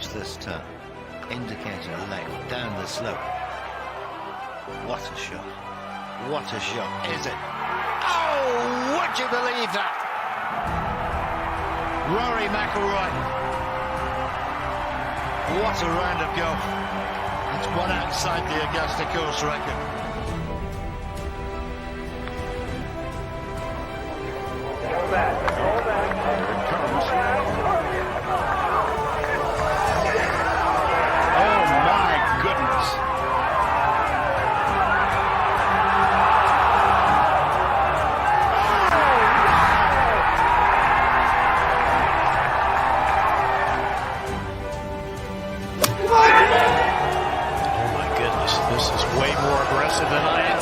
Watch this turn. Indicator left down the slope. What a shot. What a shot. Is it? Oh, would you believe that? Rory McIlroy. What a round of golf. It's one outside the Augusta course record.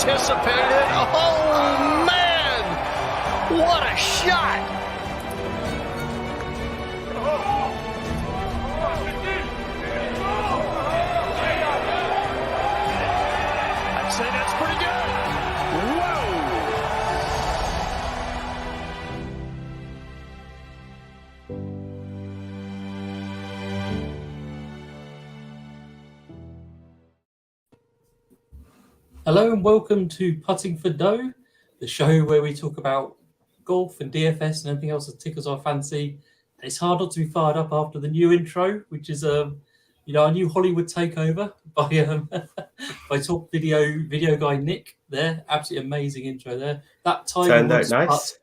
Anticipated. Oh man, what a shot! I'd say that's pretty good. Whoa! Hello and welcome to Putting for Dough, the show where we talk about golf and DFS and everything else that tickles our fancy. And it's hard not to be fired up after the new intro, which is our new Hollywood takeover by by top video guy Nick. There, absolutely amazing intro there. That Tiger Woods nice. Putt,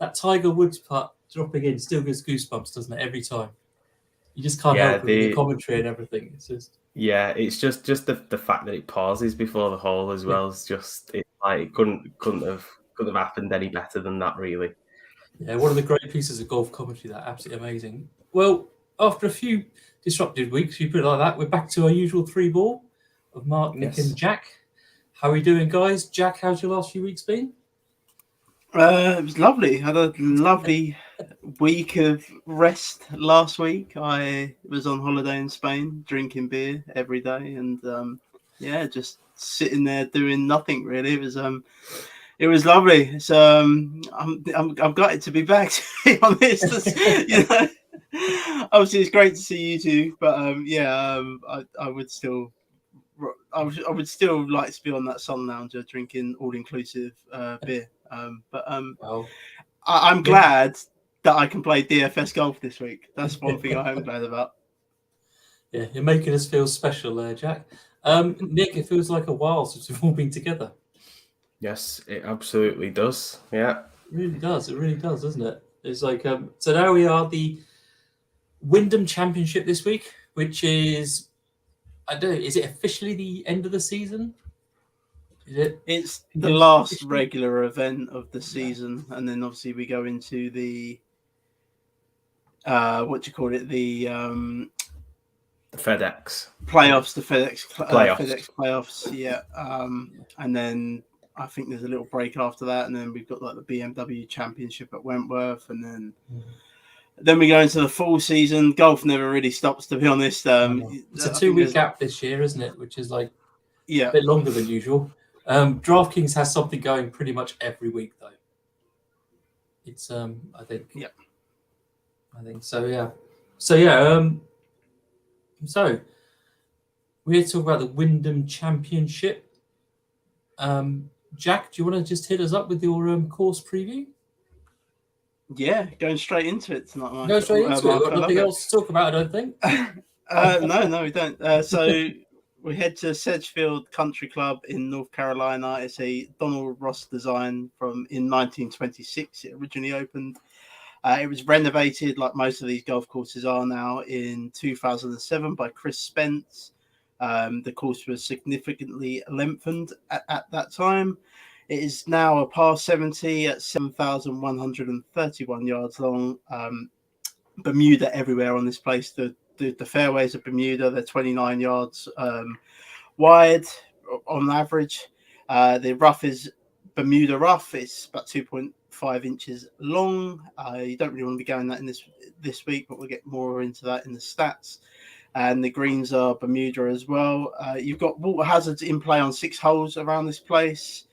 that Tiger Woods putt dropping in still gives goosebumps, doesn't it? Every time. You just can't help it with the commentary and everything. It's just. Yeah, it's just the fact that it pauses before the hole as well. It's just it couldn't have happened any better than that, really. Yeah, one of the great pieces of golf commentary. That absolutely amazing. Well, after a few disrupted weeks, you put it like that, we're back to our usual three ball of Mark, Nick, and Jack. How are we doing, guys? Jack, how's your last few weeks been? It was lovely. Had a lovely week of rest last week. I was on holiday in Spain, drinking beer every day, and just sitting there doing nothing really. It was lovely. So I'm gutted to be back. To be honest, obviously it's great to see you two, but I would still like to be on that sun lounger drinking all inclusive beer. I'm glad that I can play DFS golf this week. That's one thing I am glad about. Yeah, you're making us feel special there, Jack. Nick, it feels like a while since we've all been together. Yes, it absolutely does. Yeah. It really does. It really does, doesn't it? It's like so now we are the Wyndham Championship this week, which is is it officially the end of the season? It's the last regular event of the season, and then obviously we go into the the FedEx playoffs, the FedEx playoffs, yeah. And then I think there's a little break after that, and then we've got like the BMW Championship at Wentworth, and then we go into the full season. Golf never really stops, to be honest. It's a 2-week gap this year, isn't it? Which is a bit longer than usual. DraftKings has something going pretty much every week, though. It's I think so. Yeah. So we're here to talk about the Wyndham Championship. Jack, do you want to just hit us up with your course preview? Yeah, going straight into it tonight. Mike. Go straight into it. We've got nothing else to talk about, I don't think. No, we don't. So we head to Sedgefield Country Club in North Carolina. It's a Donald Ross design in 1926. It originally opened. It was renovated, like most of these golf courses are now, in 2007 by Chris Spence. The course was significantly lengthened at that time. It is now a par 70 at 7,131 yards long. Bermuda everywhere on this place. The fairways of Bermuda, they're 29 yards wide on average. The rough is Bermuda rough. It's about 2.5 inches long. You don't really want to be going that in this week, but we'll get more into that in the stats. And the greens are Bermuda as well. You've got water hazards in play on 6 holes around this place.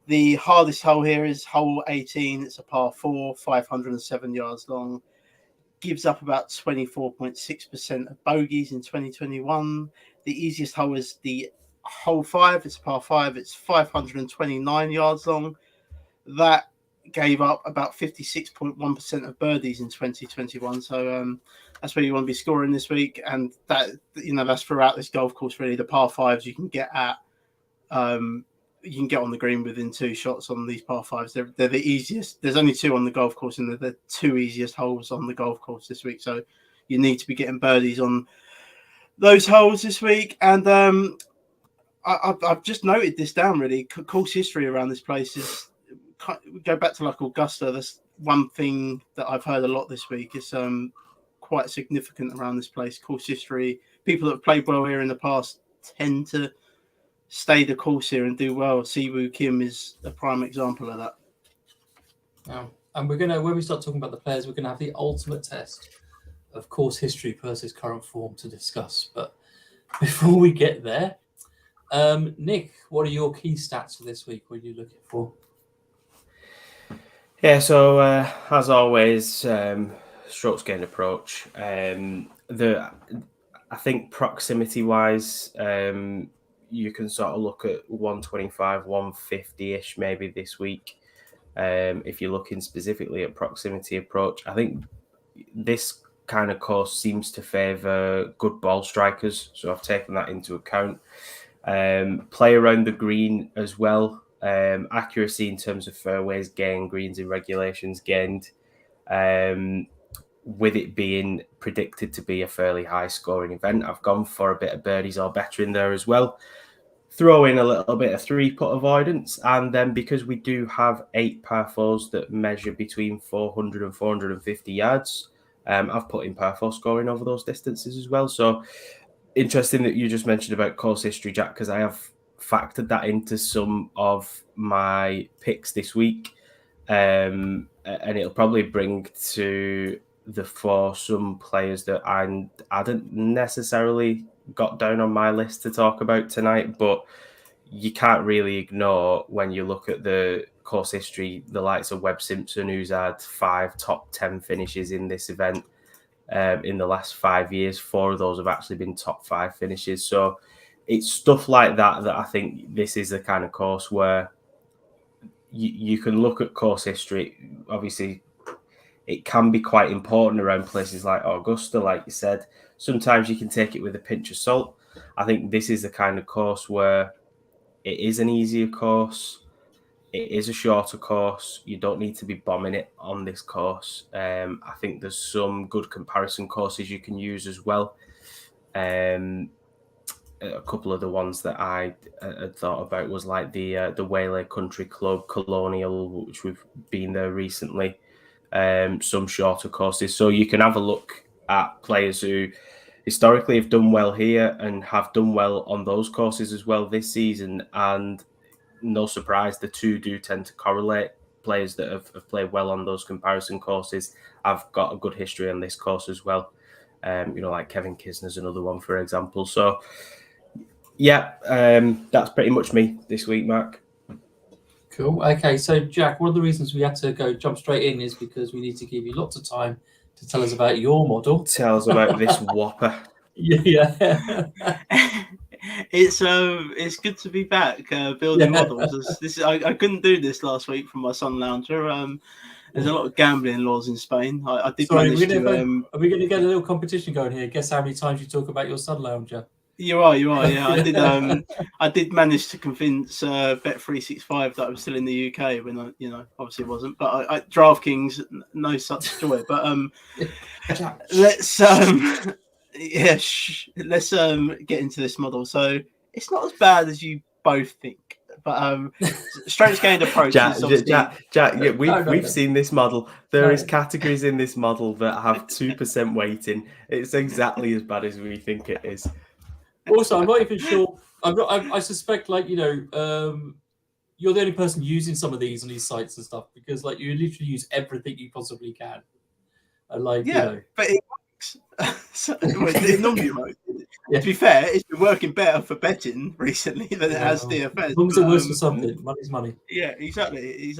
The hardest hole here is hole 18. It's a par 4, 507 yards long. gives up about 24.6% of bogeys in 2021. The easiest hole is the hole 5. It's a par 5. It's 529 yards long. That gave up about 56.1% of birdies in 2021. So that's where you want to be scoring this week. And that, that's throughout this golf course, really. The par 5s you can get at, you can get on the green within 2 shots on these par 5s. They're the easiest. There's only 2 on the golf course, and they're the 2 easiest holes on the golf course this week. So you need to be getting birdies on those holes this week. And I've just noted this down, really. Course history around this place is, go back to like Augusta. That's one thing that I've heard a lot this week. It's quite significant around this place. Course history. People that have played well here in the past tend to stay the course here and do well. Siwoo Kim is a prime example of that. And we're gonna, when we start talking about the players, we're gonna have the ultimate test of course history versus current form to discuss. But before we get there, Nick, what are your key stats for this week? What are you looking for? Yeah, so as always, strokes gained approach. I think proximity-wise, you can sort of look at 125, 150-ish maybe this week. If you're looking specifically at proximity approach, I think this kind of course seems to favour good ball strikers, so I've taken that into account. Play around the green as well. Accuracy in terms of fairways gained, greens in regulations gained, with it being predicted to be a fairly high scoring event. I've gone for a bit of birdies or better in there as well. Throw in a little bit of 3-putt avoidance, and then because we do have 8 par 4s that measure between 400 and 450 yards, I've put in par 4 scoring over those distances as well. So interesting that you just mentioned about course history, Jack, because I have factored that into some of my picks this week, and it'll probably bring to the fore some players that I hadn't necessarily got down on my list to talk about tonight, but you can't really ignore when you look at the course history, the likes of Webb Simpson, who's had 5 top 10 finishes in this event in the last 5 years. 4 of those have actually been top 5 finishes. So it's stuff like that I think this is the kind of course where you can look at course history. Obviously, it can be quite important around places like Augusta, like you said. Sometimes you can take it with a pinch of salt. I think this is the kind of course where it is an easier course. It is a shorter course. You don't need to be bombing it on this course. I think there's some good comparison courses you can use as well. A couple of the ones that I had thought about was like the Waylay Country Club, Colonial, which we've been there recently. Some shorter courses. So you can have a look at players who historically have done well here and have done well on those courses as well this season. And no surprise, the two do tend to correlate. Players that have played well on those comparison courses have got a good history on this course as well. Like Kevin Kisner's another one, for example. So, yeah, that's pretty much me this week, Mark. Cool. Okay, so Jack, one of the reasons we had to jump straight in is because we need to give you lots of time to tell us about your model. Tell us about this whopper. Yeah. It's good to be back building models. I couldn't do this last week from my Sun Lounger. There's a lot of gambling laws in Spain. I did manage to. Are we going to get a little competition going here? Guess how many times you talk about your Sun Lounger? You are. Yeah, I did manage to convince Bet365 that I was still in the UK when I, obviously wasn't. But I DraftKings, no such joy. But let's get into this model. So it's not as bad as you both think. But strokes gained approach. Jack, yeah, we've seen this model. There is categories in this model that have 2% weighting. It's exactly as bad as we think it is. Also, I'm not even sure. I suspect, you're the only person using some of these on these sites and stuff, because you literally use everything you possibly can. And but it works. It normally works. Yeah. To be fair, it's been working better for betting recently than it has DFS. As long as it works for something, money's money. Yeah, exactly.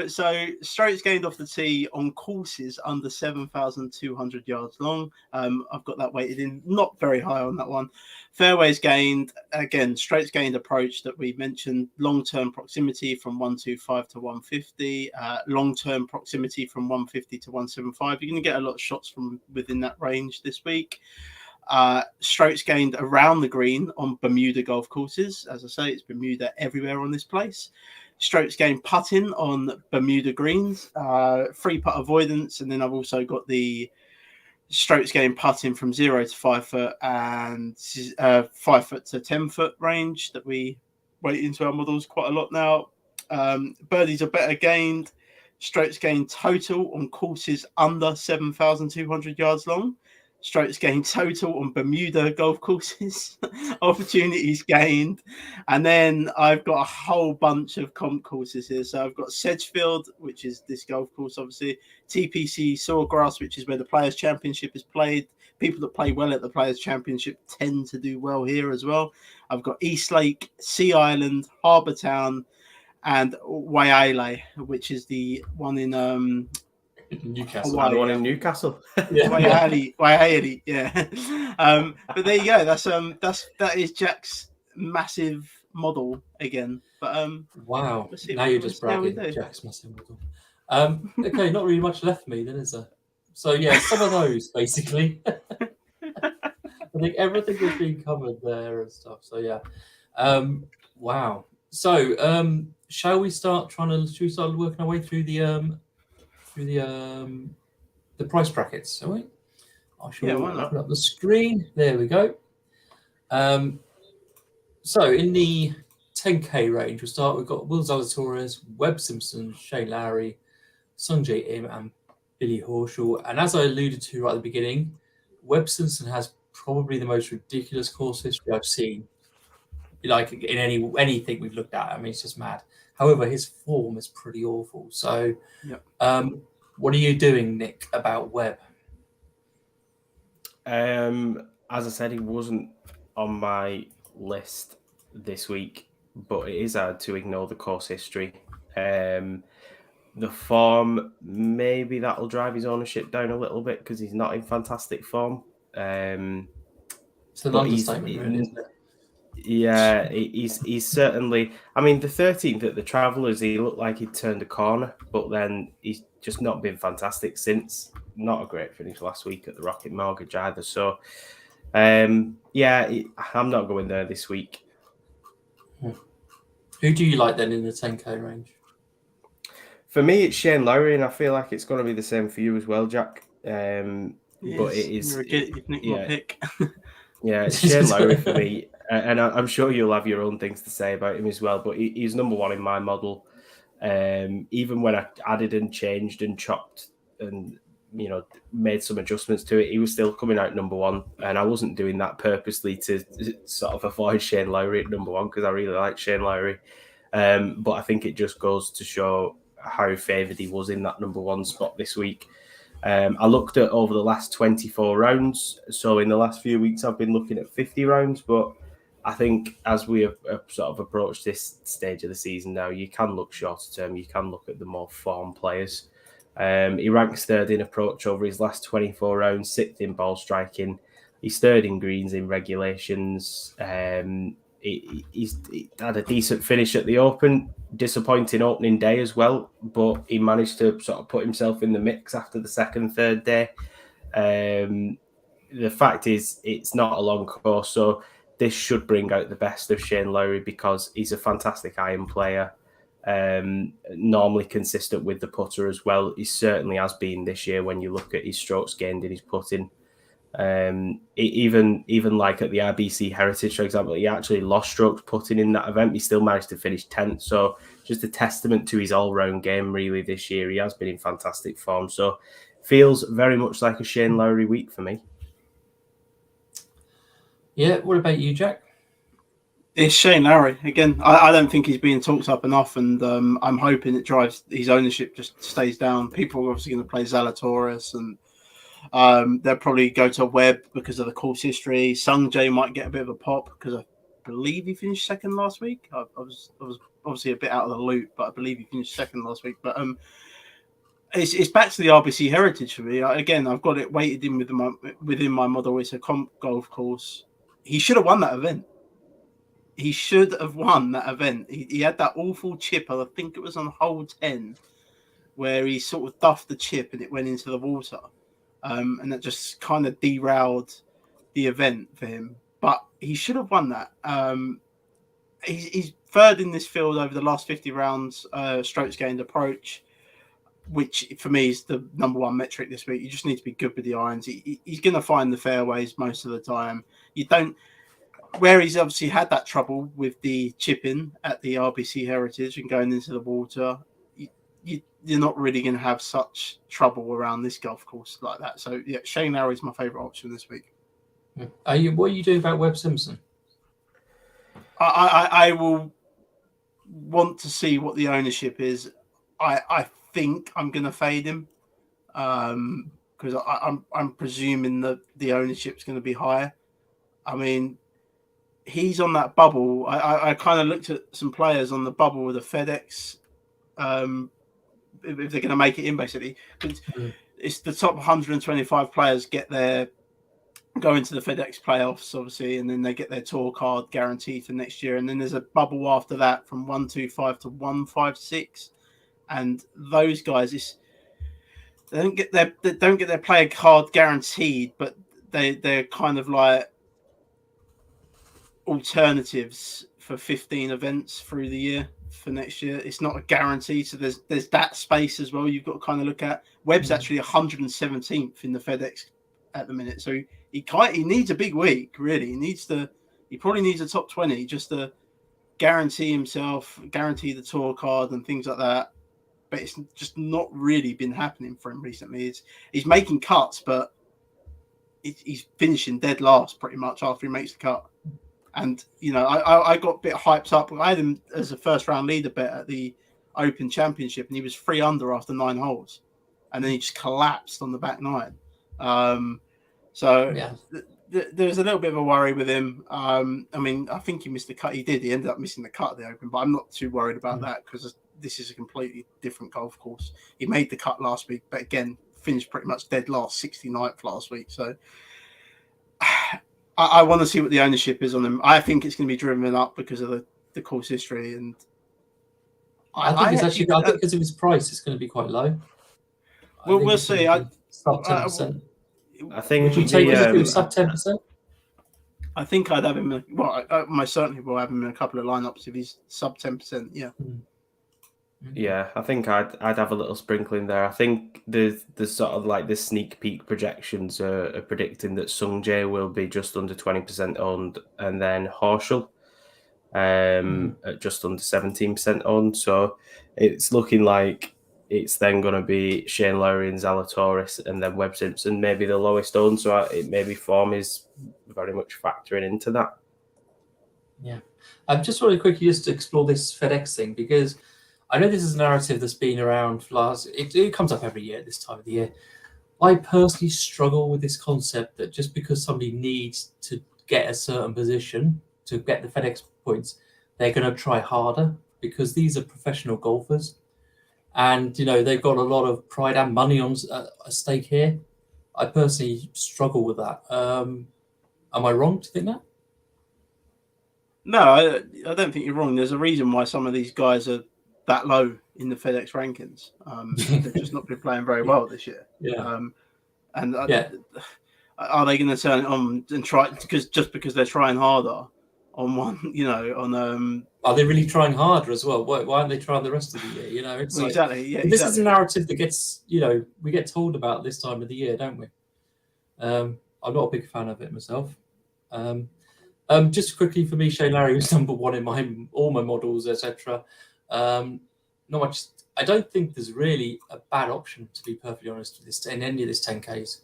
So strokes gained off the tee on courses under 7,200 yards long. I've got that weighted in not very high on that one. Fairways gained, again, strokes gained approach that we mentioned, long-term proximity from 125 to 150, long-term proximity from 150 to 175. You're going to get a lot of shots from within that range this week. Strokes gained around the green on Bermuda golf courses. As I say, it's Bermuda everywhere on this place. Strokes gained putting on Bermuda greens, free putt avoidance, and then I've also got the strokes gained putting from 0 to 5 foot and 5 foot to 10 foot range that we weight into our models quite a lot now. Birdies are better gained. Strokes gained total on courses under 7,200 yards long. Strokes gained total on Bermuda golf courses, opportunities gained. And then I've got a whole bunch of comp courses here. So I've got Sedgefield, which is this golf course, obviously. TPC Sawgrass, which is where the Players' Championship is played. People that play well at the Players' Championship tend to do well here as well. I've got Eastlake, Sea Island, Harbour Town, and Waiale, which is the one in Newcastle. Hawaii. The one in Newcastle. Yeah. Waiale, yeah. But there you go. That is Jack's massive model again. But Wow. we'll see- Now you're we'll just see how we bragging. do. Jack's massive model. Okay, not really much left for me then, is there? So yeah, some of those basically. I think everything has been covered there and stuff. So yeah. Wow. So shall we start working our way through the price brackets, shall we? I shall why not? open up the screen. There we go. So in the 10k range, we've got Will Zalatoris, Webb Simpson, Shane Lowry, Sungjae Im, and Billy Horschel. And as I alluded to right at the beginning, Webb Simpson has probably the most ridiculous course history I've seen, like in anything we've looked at. I mean, it's just mad. However, his form is pretty awful. So, what are you doing, Nick, about Webb? As I said, he wasn't on my list this week, but it is hard to ignore the course history. The form, maybe that'll drive his ownership down a little bit because he's not in fantastic form. It's an understatement, really, isn't it? Yeah, he's certainly. I mean, the 13th at the Travellers, he looked like he'd turned a corner, but then he's just not been fantastic since. Not a great finish last week at the Rocket Mortgage either. So, I'm not going there this week. Who do you like then in the 10k range? For me, it's Shane Lowry, and I feel like it's going to be the same for you as well, Jack. But it is. You've nicked my pick. Yeah, it's Shane Lowry for me. And I'm sure you'll have your own things to say about him as well. But he's number one in my model. Even when I added and changed and chopped and made some adjustments to it, he was still coming out number one. And I wasn't doing that purposely to sort of avoid Shane Lowry at number one because I really like Shane Lowry. But I think it just goes to show how favoured he was in that number one spot this week. I looked at over the last 24 rounds. So in the last few weeks, I've been looking at 50 rounds. But I think as we have sort of approached this stage of the season now, you can look shorter term. You can look at the more form players. He ranks third in approach over his last 24 rounds, sixth in ball striking. He's third in greens in regulations. He's had a decent finish at the Open, disappointing opening day as well, but he managed to sort of put himself in the mix after the second, third day. The fact is, it's not a long course, so this should bring out the best of Shane Lowry because he's a fantastic iron player, normally consistent with the putter as well. He certainly has been this year when you look at his strokes gained in his putting. Even like at the RBC Heritage, for example, he actually lost strokes putting in that event. He still managed to finish 10th. So just a testament to his all-round game, really, this year. He has been in fantastic form. So feels very much like a Shane Lowry week for me. Yeah, what about you, Jack? It's Shane Lowry. Again, I don't think he's being talked up enough, and I'm hoping it drives his ownership just stays down. People are obviously going to play Zalatoris, and they'll probably go to Webb because of the course history. Sungjae might get a bit of a pop because believe he finished second last week. I was obviously a bit out of the loop, but I believe he finished second last week. But it's back to the RBC Heritage for me. Again, I've got it weighted in within my model. It's a comp golf course. He should have won that event. He should have won that event. He had that awful chip. I think it was on hole 10, where he sort of duffed the chip and it went into the water. And that just kind of derailed the event for him. But he should have won that. He's third in this field over the last 50 rounds, strokes gained approach, which for me is the number one metric this week. You just need to be good with the irons. He's going to find the fairways most of the time. Where he's obviously had that trouble with the chipping at the RBC Heritage and going into the water, you're not really going to have such trouble around this golf course like that. So, yeah, Shane Lowry is my favourite option this week. What are you doing about Webb Simpson? I will want to see what the ownership is. I think I'm going to fade him because I'm presuming that the ownership's going to be higher. I mean, he's on that bubble. I kind of looked at some players on the bubble with the FedEx. If they're going to make it in, basically, it's the top 125 players go into the FedEx playoffs, obviously, and then they get their tour card guaranteed for next year. And then there's a bubble after that from 125 to 156, and those guys, they don't get their player card guaranteed, but they're kind of like alternatives for 15 events through the year for next year. It's not a guarantee, so there's that space as well you've got to kind of look at. Webb's actually 117th in the FedEx at the minute, so he needs a big week, really. He probably needs a top 20 just to guarantee himself, guarantee the tour card and things like that. But it's just not really been happening for him recently. He's making cuts, but he's finishing dead last pretty much after he makes the cut. And, I got a bit hyped up. I had him as a first-round leader bet at the Open Championship, and he was 3 under after 9 holes. And then he just collapsed on the back 9. There's a little bit of a worry with him. I mean, I think he missed the cut. He did. He ended up missing the cut at the Open, but I'm not too worried about that because this is a completely different golf course. He made the cut last week, but again, finished pretty much dead last, 69th last week. So I want to see what the ownership is on him. I think it's going to be driven up because of the course history, and I think because of his price, it's going to be quite low. We'll see. Sub 10%. I think. Would you take it if it was sub 10%? I think I'd have him. I most certainly will have him in a couple of lineups if he's sub 10%. Yeah. Yeah, I think I'd have a little sprinkling there. I think the sort of like the sneak peek projections are predicting that Sung Jae will be just under 20% owned, and then Horschel at just under 17% owned. So it's looking like it's then going to be Shane Lowry and Zalatoris, and then Webb Simpson maybe the lowest owned. So it maybe form is very much factoring into that. Yeah, just really quickly just to explore this FedEx thing, because I know this is a narrative that's been around for last. It comes up every year at this time of the year. I personally struggle with this concept that just because somebody needs to get a certain position to get the FedEx points, they're going to try harder, because these are professional golfers, and they've got a lot of pride and money on a stake here. I personally struggle with that. Am I wrong to think that? No, I don't think you're wrong. There's a reason why some of these guys are that low in the FedEx rankings. They've just not been playing very well this year. Yeah. Are they going to turn it on and try because they're trying harder on one? Are they really trying harder as well? Why aren't they trying the rest of the year? It's exactly. Yeah, this is a narrative that gets we get told about this time of the year, don't we? I'm not a big fan of it myself. Just quickly for me, Shane Lowry was number one in all my models, etc. Not much. I don't think there's really a bad option, to be perfectly honest, with this in any of this 10Ks.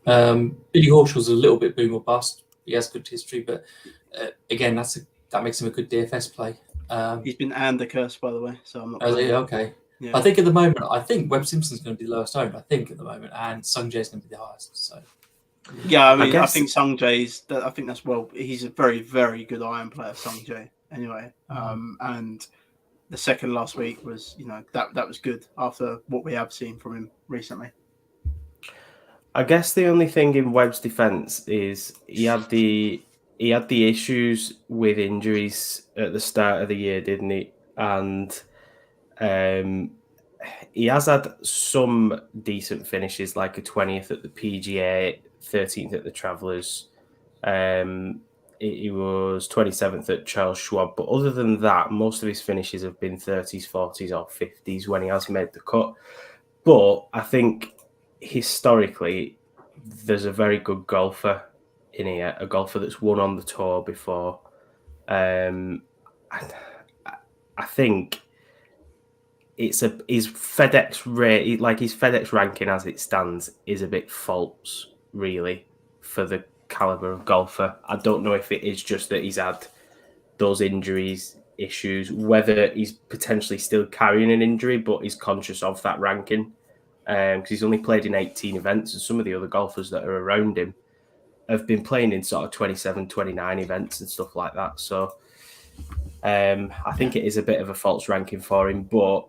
Billy Horschel's a little bit boom or bust. He has good history, but again, that makes him a good DFS play. He's been cursed, by the way, so I'm not. Okay. Yeah. I think at the moment, Webb Simpson's going to be the lowest owned. I think at the moment, and Sung Jae's going to be the highest. So Yeah, I guess- think Sung Jae's. I think that's he's a very, very good iron player, Sung Jae. Anyway, and the second last week was, that was good after what we have seen from him recently. I guess the only thing in Webb's defence is he had the issues with injuries at the start of the year, didn't he? And he has had some decent finishes, like a 20th at the PGA, 13th at the Travellers. He was 27th at Charles Schwab. But other than that, most of his finishes have been 30s, 40s, or 50s when he has made the cut. But I think historically, there's a very good golfer in here, a golfer that's won on the tour before. I think his FedEx rate, like his FedEx ranking as it stands, is a bit false, really, for the caliber of golfer. I don't know if it is just that he's had those injuries issues, whether he's potentially still carrying an injury, but he's conscious of that ranking. Because he's only played in 18 events, and some of the other golfers that are around him have been playing in sort of 27, 29 events and stuff like that. So I think it is a bit of a false ranking for him, but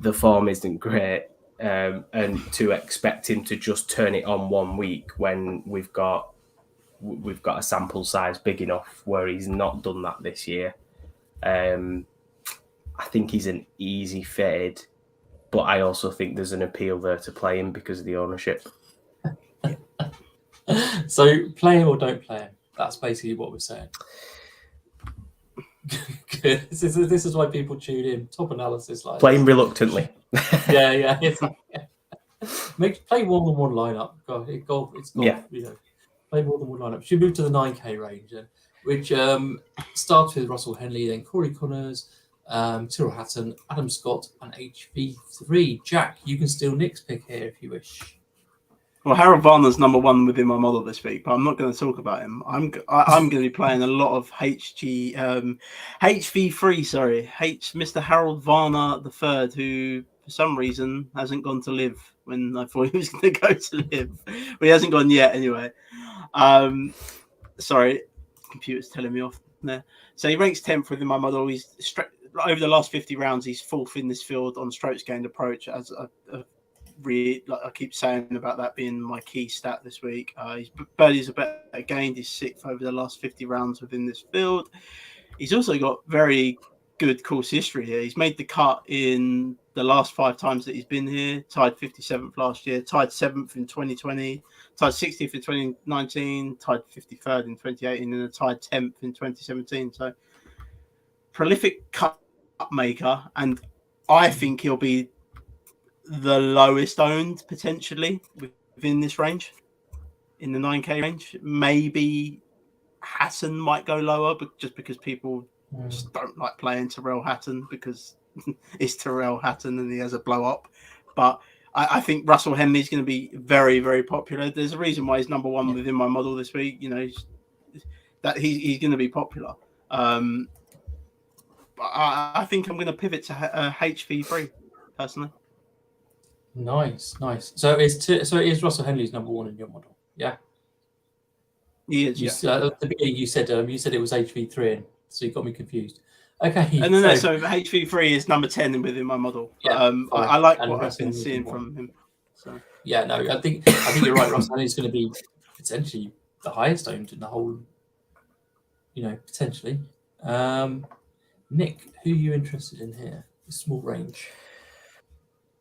the form isn't great. And to expect him to just turn it on 1 week when we've got a sample size big enough where he's not done that this year, I think he's an easy fade. But I also think there's an appeal there to play him because of the ownership. So play him or don't play him. That's basically what we're saying. this is why people tune in. Top analysis like play him reluctantly. Yeah. Play more than one lineup. It's golf. Yeah. Play more than one lineup. Should move to the 9K range, which starts with Russell Henley, then Corey Connors, Tyrrell Hatton, Adam Scott, and HV3. Jack, you can steal Nick's pick here if you wish. Well, Harold Varner's number one within my model this week, but I'm not going to talk about him. I'm going to be playing a lot of HV3. Sorry, Mr. Harold Varner the third, who for some reason hasn't gone to live when I thought he was going to go to live. But he hasn't gone yet anyway. Sorry, computer's telling me off there. So he ranks 10th within my model. He's over the last 50 rounds, he's fourth in this field on strokes gained approach. As like I keep saying about that being my key stat this week. His birdies are better gained. He's sixth over the last 50 rounds within this field. He's also got very good course history here. He's made the cut in the last 5 times that he's been here. Tied 57th last year. Tied 7th in 2020. Tied 60th in 2019. Tied 53rd in 2018, and tied 10th in 2017. So prolific cut maker, and I think he'll be the lowest owned potentially within this range, in the 9K range. Maybe Hatton might go lower, but just because people just don't like playing Tyrrell Hatton because it's Tyrrell Hatton and he has a blow up. But I think Russell Henley's going to be very, very popular. There's a reason why he's number one within my model this week. He's going to be popular. I think I'm going to pivot to HV3 personally. Nice. So it is Russell Henley's number one in your model, yeah. He is. At the beginning, you said it was HV3, and so you got me confused. Okay. No. So HV3 is number 10 within my model. Yeah, I like what I've been seeing from him. So yeah, no, I think you're right. Russell Henley's going to be potentially the highest owned in the whole. Potentially. Nick, who are you interested in here? A small range.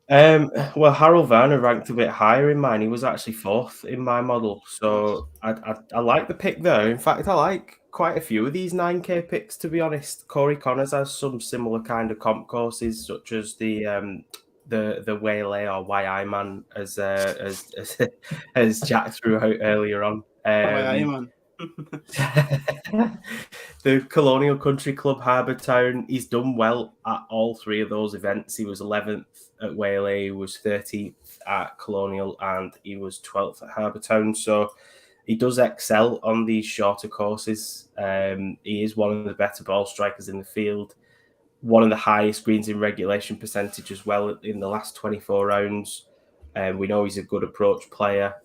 Well, Harold Varner ranked a bit higher in mine. He was actually 4th in my model, so I like the pick there. In fact, I like quite a few of these 9K picks, to be honest. Corey Connors has some similar kind of comp courses, such as the Waylay or YI Man, as Jack threw out earlier on. The Colonial Country Club, Harbour Town. He's done well at all 3 of those events. He was 11th at Waylay, he was 13th at Colonial, and he was 12th at Harbour Town. So he does excel on these shorter courses. He is one of the better ball strikers in the field. One of the highest greens in regulation percentage as well in the last 24 rounds. We know he's a good approach player.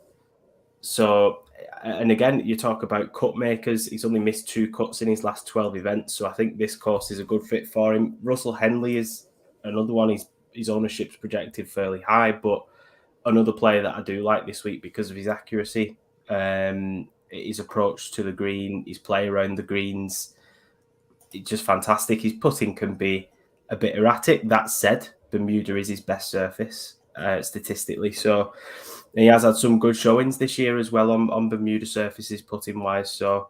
So, and again, you talk about cut makers. He's only missed 2 cuts in his last 12 events. So I think this course is a good fit for him. Russell Henley is another one. His ownership's projected fairly high, but another player that I do like this week because of his accuracy, his approach to the green, his play around the greens. It's just fantastic. His putting can be a bit erratic. That said, Bermuda is his best surface statistically. So he has had some good showings this year as well on Bermuda surfaces, putting wise. So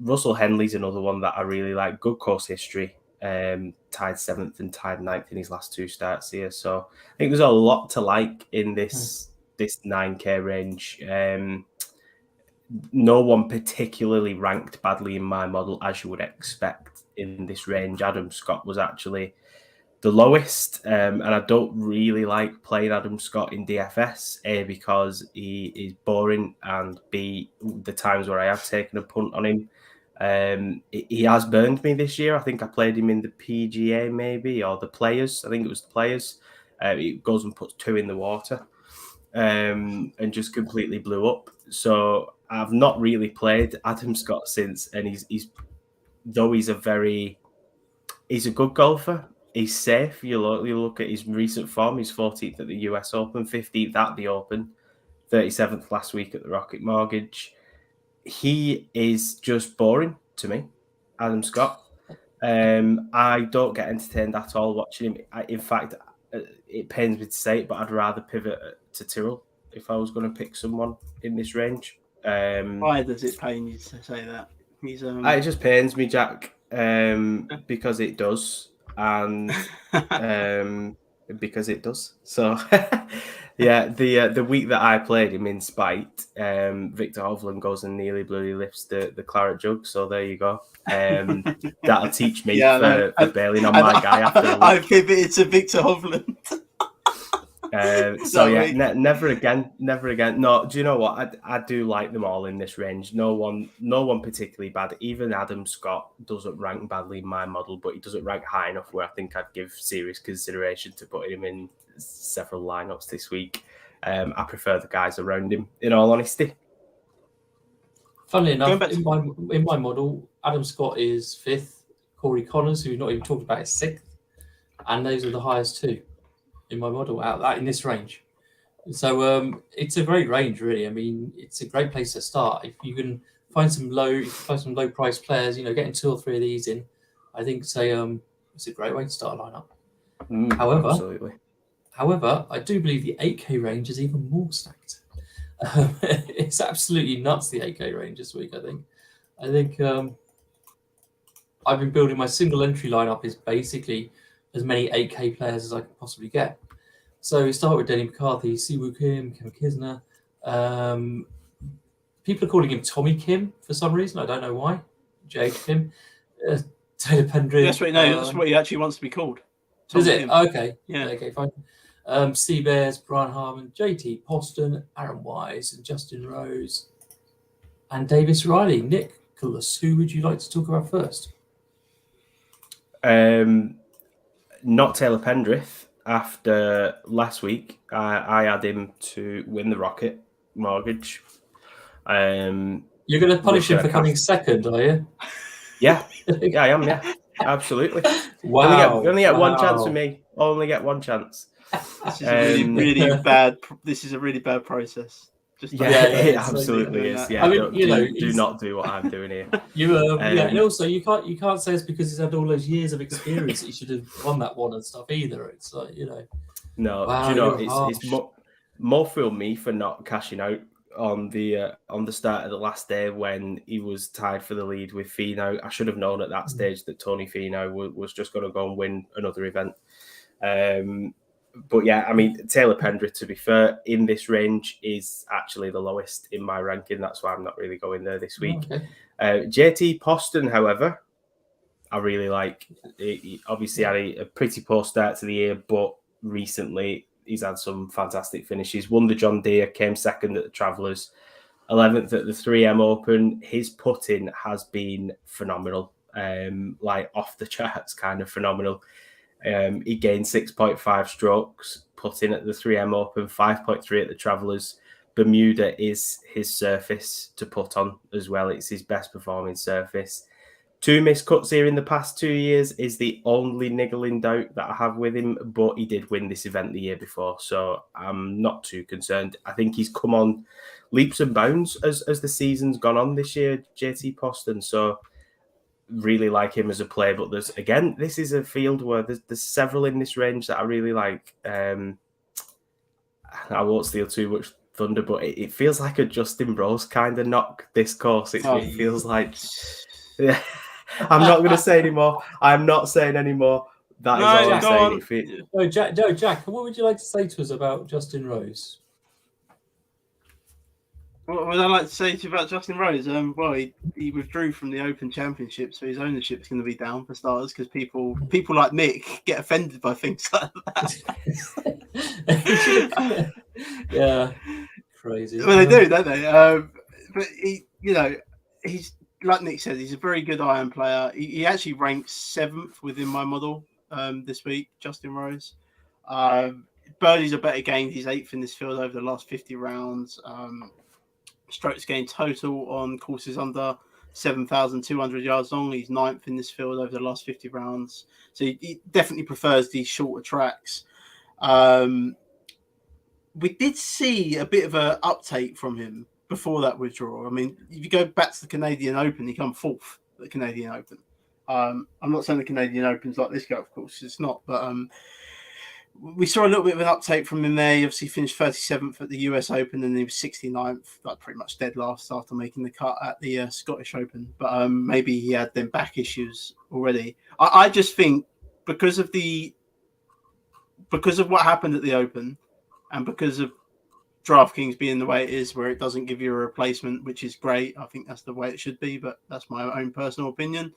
Russell Henley's another one that I really like. Good course history. Tied 7th and tied 9th in his last 2 starts here. So I think there's a lot to like in this 9K range. No one particularly ranked badly in my model, as you would expect in this range. Adam Scott was actually the lowest, and I don't really like playing Adam Scott in DFS, A, because he is boring, and B, the times where I have taken a punt on him, he has burned me this year. I think I played him in the PGA maybe, or the Players. I think it was the Players. He goes and puts 2 in the water, and just completely blew up. So I've not really played Adam Scott since, and he's a good golfer. He's safe. You look at his recent form. He's 14th at the US Open, 15th at the Open, 37th last week at the Rocket Mortgage. He is just boring to me, Adam Scott. I don't get entertained at all watching him. In fact, it pains me to say it, but I'd rather pivot to Tyrrell if I was going to pick someone in this range. Why does it pain you to say that? It just pains me, Jack, because it does, and because it does. So, yeah, the week that I played him in spite, Victor Hovland goes and nearly bloody lifts the claret jug. So there you go. That'll teach me for bailing on my guy after a week. I pivoted to Victor Hovland. Never again. No, do you know what? I do like them all in this range. No one particularly bad. Even Adam Scott doesn't rank badly in my model, but he doesn't rank high enough where I think I'd give serious consideration to putting him in several lineups this week. I prefer the guys around him, in all honesty. Funnily enough, in my model, Adam Scott is 5th, Corey Connors, who we've not even talked about, is 6th, and those are the highest 2 in my model out that in this range. So it's a great range, really. I mean, it's a great place to start. If you can find some low price players, getting 2 or 3 of these in, I think it's a great way to start a lineup. However, I do believe the 8K range is even more stacked. It's absolutely nuts, the 8K range this week, I think I've been building my single entry lineup is basically as many 8K players as I can possibly get. So we start with Denny McCarthy, Siwoo Kim, Kim Kisner. People are calling him Tommy Kim for some reason. I don't know why. Jade Kim. Taylor Pendry. That's what he actually wants to be called. Tommy is it? Kim. Okay. Yeah. Okay, fine. Seabears, Brian Harmon, JT Poston, Aaron Wise, and Justin Rose, and Davis Riley. Nicholas, who would you like to talk about first? Not Taylor Pendrith. After last week, I had him to win the Rocket Mortgage. You're going to punish him for coming second, are you? Yeah, I am. Yeah, absolutely. Wow. You only get one chance with me. Only get one chance. This is a really bad. This is a really bad process. It absolutely is. Yeah, I mean, do not do what I'm doing here. And also you can't say it's because he's had all those years of experience that he should have won that one and stuff either. It's like No, wow, it's more for me for not cashing out on the start of the last day when he was tied for the lead with Finau. I should have known at that stage that Tony Finau was just going to go and win another event. But yeah, I mean, Taylor Pendrith, to be fair, in this range is actually the lowest in my ranking. That's why I'm not really going there this week. Okay. JT Poston, however, I really like. He obviously had a pretty poor start to the year, but recently he's had some fantastic finishes. Won the John Deere, came second at the Travellers, 11th at the 3M Open. His putting has been phenomenal, like off the charts, kind of phenomenal. He gained 6.5 strokes putting at the 3M Open, 5.3 at the Travellers, Bermuda is his surface to put on as well. It's his best performing surface. 2 missed cuts here in the past 2 years is the only niggling doubt that I have with him, but he did win this event the year before, so I'm not too concerned. I think he's come on leaps and bounds as the season's gone on this year, JT Poston, so really like him as a player. But this is a field where there's several in this range that I really like. I won't steal too much thunder, but it feels like a Justin Rose kind of knock, this course. It feels like... Yeah. I'm not going to say anymore. I'm not saying anymore. That is all I'm saying. Jack, what would you like to say to us about Justin Rose? What would I like to say to you about Justin Rose? Well, he withdrew from the Open Championship, so his ownership is going to be down for starters because people like Nick get offended by things like that. Yeah, crazy. Well, they do, don't they? But he's like Nick said, he's a very good iron player. He actually ranks 7th within my model this week, Justin Rose. Birdies are better gained. He's 8th in this field over the last 50 rounds. Strokes gained total on courses under 7,200 yards long. He's 9th in this field over the last 50 rounds. So he definitely prefers these shorter tracks. We did see a bit of an uptake from him before that withdrawal. I mean, if you go back to the Canadian Open, he come 4th at the Canadian Open. I'm not saying the Canadian Open's like this golf course. It's not. But we saw a little bit of an uptake from him there. He obviously finished 37th at the US Open, and he was 69th, like pretty much dead last after making the cut at the Scottish Open. But maybe he had them back issues already. I just think because of what happened at the Open, and because of DraftKings being the way it is, where it doesn't give you a replacement, which is great. I think that's the way it should be, but that's my own personal opinion.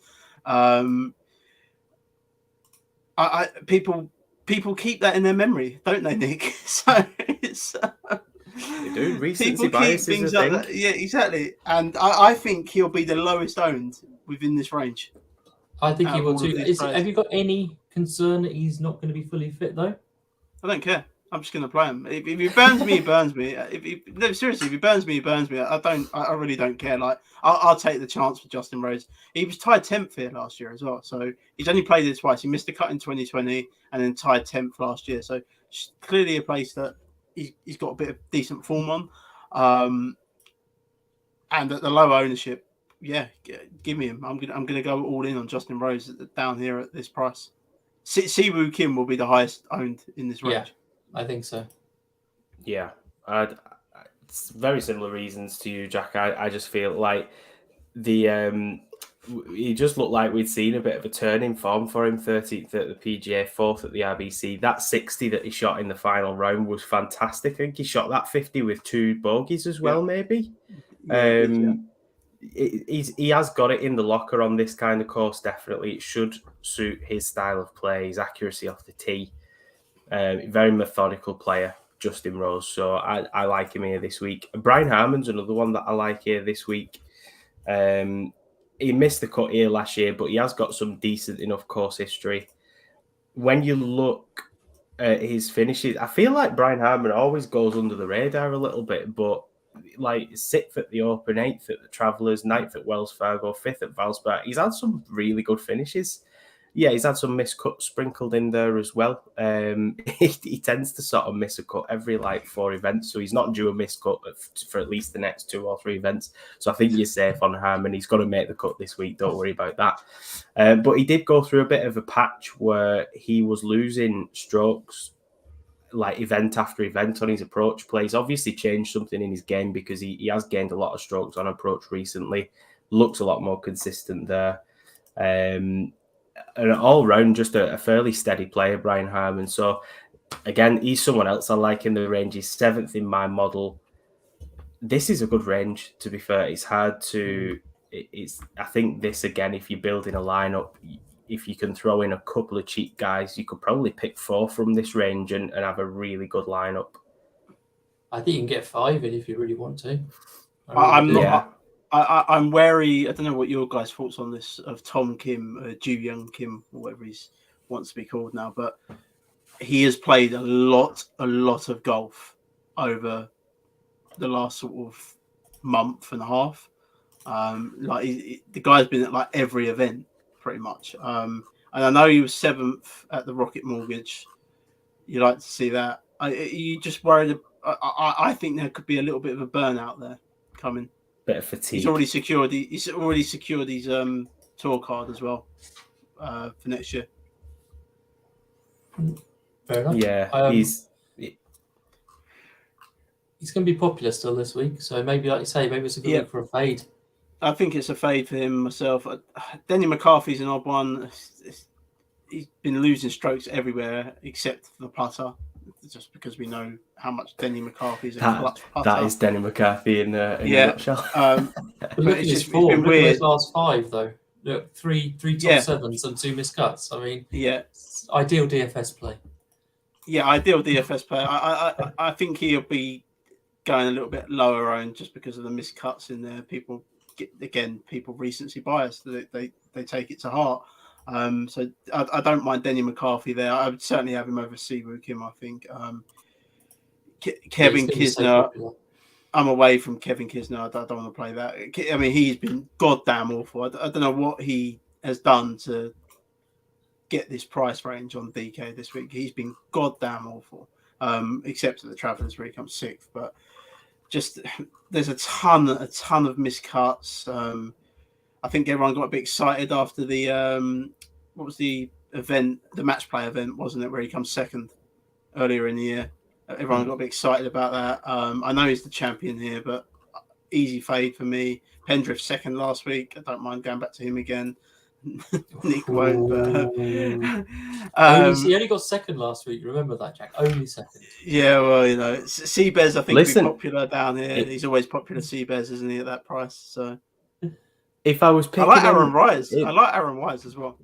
People keep that in their memory, don't they, Nick? So it's they do. Recency bias is a thing. Yeah, exactly. And I think he'll be the lowest owned within this range. I think he will too. Have you got any concern that he's not going to be fully fit though? I don't care. I'm just going to play him. If he burns me, he burns me. Seriously, if he burns me, he burns me. I really don't care. Like, I'll take the chance for Justin Rose. He was tied 10th here last year as well. So he's only played it twice. He missed a cut in 2020 and then tied 10th last year. So clearly a place that he's got a bit of decent form on. And at the low ownership, yeah, give me him. I'm gonna go all in on Justin Rose down here at this price. Siwoo Kim will be the highest owned in this range. Yeah. I think so. Yeah, it's very similar reasons to you, Jack. I just feel like he just looked like we'd seen a bit of a turn in form for him. 13th at the PGA, 4th at the RBC. That 60 that he shot in the final round was fantastic. I think he shot that 50 with 2 bogeys as well, maybe. He has got it in the locker on this kind of course, definitely. It should suit his style of play, his accuracy off the tee. Very methodical player, Justin Rose. So I like him here this week. Brian Harman's another one that I like here this week. He missed the cut here last year, but he has got some decent enough course history. When you look at his finishes, I feel like Brian Harman always goes under the radar a little bit, but like 6th at the Open, 8th at the Travellers, 9th at Wells Fargo, 5th at Valspar. He's had some really good finishes. Yeah, he's had some missed cuts sprinkled in there as well. He tends to sort of miss a cut every 4 events, so he's not due a missed cut for at least the next 2 or 3 events. So I think you're safe on Harman. He's got to make the cut this week. Don't worry about that. But he did go through a bit of a patch where he was losing strokes event after event on his approach play. He's obviously changed something in his game because he has gained a lot of strokes on approach recently. Looks a lot more consistent there. And all round, just a fairly steady player, Brian Harman. So again, he's someone else I like in the range. He's 7th in my model. This is a good range, to be fair. It's hard to... I think this, again, if you're building a lineup, if you can throw in a couple of cheap guys, you could probably pick 4 from this range and have a really good lineup. I think you can get 5 in if you really want to. I'm wary. I don't know what your guys' thoughts on this of Tom Kim, Ju Young Kim, or whatever he wants to be called now, but he has played a lot of golf over the last sort of month and a half. The guy's been at like every event pretty much. And I know he was 7th at the Rocket Mortgage. You like to see that. You just worried. I think there could be a little bit of a burnout there coming. Bit of fatigue. He's already secured. He's already secured his tour card as well for next year. Fair enough. Yeah, he's going to be popular still this week, so maybe, like you say, maybe it's a good week for a fade. I think it's a fade for him myself. Denny McCarthy's an odd one. He's been losing strokes everywhere except for the putter, just because we know how much Denny McCarthy's a clutch putter. That is Denny McCarthy in a nutshell. But look at his form. It's been weird. His last 5 though. Look, three top 7s and 2 missed cuts. I mean, ideal DFS play. Yeah, ideal DFS play. I think he'll be going a little bit lower owned just because of the missed cuts in there. People recency bias. They take it to heart. So I don't mind Denny McCarthy there. I would certainly have him over Siwoo Kim, I think. Kevin Kisner. So I'm away from Kevin Kisner. I don't want to play that. I mean, he's been goddamn awful. I don't know what he has done to get this price range on DK this week. He's been goddamn awful. Except at the Travellers where he comes 6th. But just there's a ton of miscuts. I think everyone got a bit excited after the what was the event, the match play event, wasn't it, where he comes 2nd earlier in the year. Everyone got a bit excited about that. I know he's the champion here, but easy fade for me. Pendriff 2nd last week. I don't mind going back to him again. Nick won't. But, he only got 2nd last week. Remember that, Jack? Only 2nd. Yeah, well, you know, Seabez, I think, will be popular down here. He's always popular, Seabez, isn't he, at that price? So, if I was picking, I like Aaron Wise. I like Aaron Wise as well.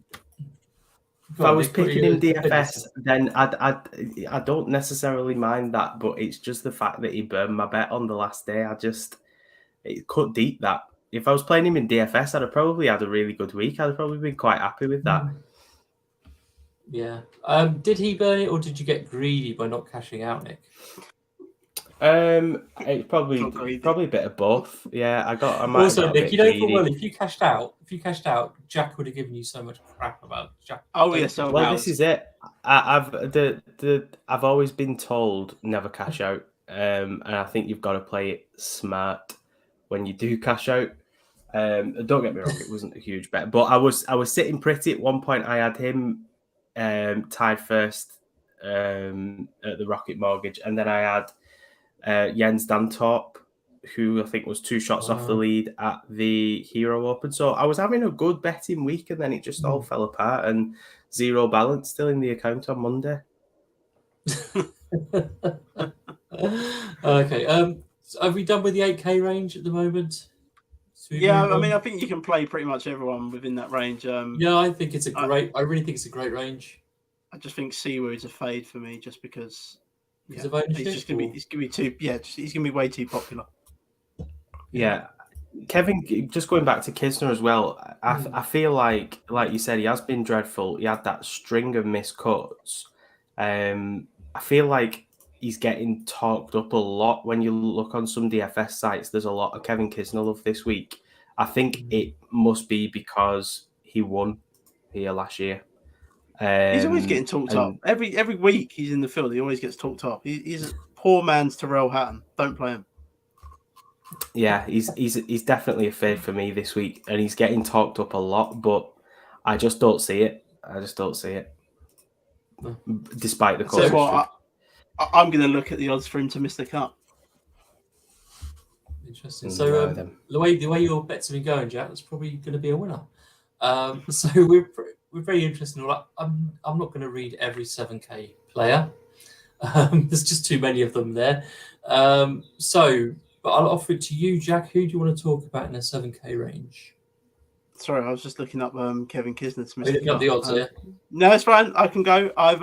If I was picking in DFS, then I don't necessarily mind that, but it's just the fact that he burned my bet on the last day. It cut deep that. If I was playing him in DFS, I'd have probably had a really good week. I'd have probably been quite happy with that. Yeah. Did he burn it, or did you get greedy by not cashing out, Nick? It's probably a bit of both. Yeah, I might also, Nick, you know full well if you cashed out, Jack would have given you so much crap about Jack. Oh yeah, so well, this is it. I've always been told never cash out, and I think you've got to play it smart when you do cash out. Don't get me wrong, it wasn't a huge bet, but I was sitting pretty at one point. I had him tied 1st at the Rocket Mortgage, and then I had Jens Dantorp, who I think was 2 shots off the lead at the Hero Open. So I was having a good betting week, and then it just all fell apart, and 0 balance still in the account on Monday. Okay. So have we done with the 8K range at the moment? Yeah, I mean, I think you can play pretty much everyone within that range. Yeah, I think it's I really think it's a great range. I just think Siwoo is a fade for me, just because. He's gonna be too. Yeah, he's gonna be way too popular. Yeah, Kevin. Just going back to Kisner as well. I feel like you said, he has been dreadful. He had that string of missed cuts. I feel like he's getting talked up a lot. When you look on some DFS sites, there's a lot of Kevin Kisner love this week. I think it must be because he won here last year. He's always getting talked up. Every week he's in the field, he always gets talked up. He's a poor man's Terrell Hatton. Don't play him. Yeah, he's definitely a fade for me this week, and he's getting talked up a lot, but I just don't see it. Despite the course. So I'm going to look at the odds for him to miss the cut. Interesting. So the way your bets have been going, Jack, that's probably going to be a winner. So we're very interested in all that. I'm not going to read every 7K player. There's just too many of them there. But I'll offer it to you, Jack. Who do you want to talk about in a 7K range? Sorry, I was just looking up Kevin Kisner to miss looking up the odds here. No, it's fine. I can go. I've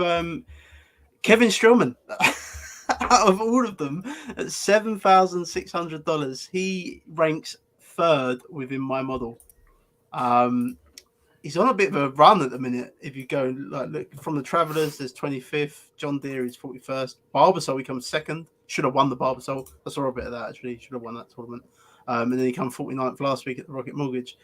Kevin Strillman. Out of all of them, at $7,600, he ranks 3rd within my model. He's on a bit of a run at the minute. If you go look from the Travellers, there's 25th. John Deere is 41st. Barbasol becomes 2nd. should have won the Barbasol. I saw a bit of that actually. Should have won that tournament. And then he came 49th last week at the Rocket Mortgage.